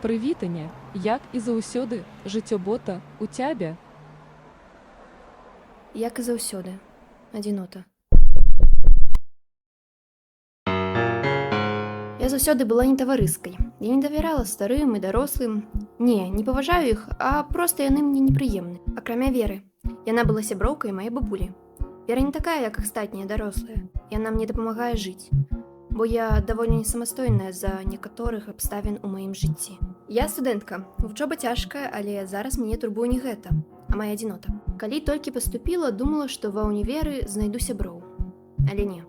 Прывітанне, як і заўсёды, жыццё-бота, у цябе. Як і заўсёды, адзінота. Я заўсёды была не таварыскай. Я не давярала старым і дарослым. Не паважаю іх, а проста яны мне непрыемны. Акрамя Веры. Яна была сяброўкай маёй бабулі. Вера не такая, як астатнія дарослыя. Яна мне дапамагае жыць. Бо я даволі не самастойная з-за некаторых абставін у маім жыцці. Я студэнтка, вучоба цяжкая, але зараз мяне турбуе не гэта, а мая адзінота. Калі толькі паступіла, думала, што ва ўніверы знайду сяброў. Але не.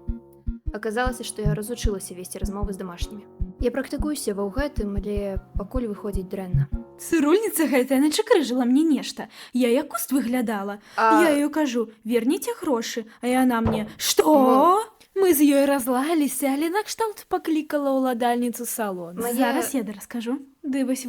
Аказалася, што я разучылася весці размовы з дамашнімі. Я практыкуюся ва ў гэтым, але пакуль выходзіць дрэнна. Цырульніца гэтая начакрыжыла мне нешта. Я як куст выглядала. Я ёй кажу: верніце грошы, а яна мне: што? Мы з ёй разлагаліся, але накшталт паклікала ўладальніцу салона. Мая- Зараз я раскажу. Ды вось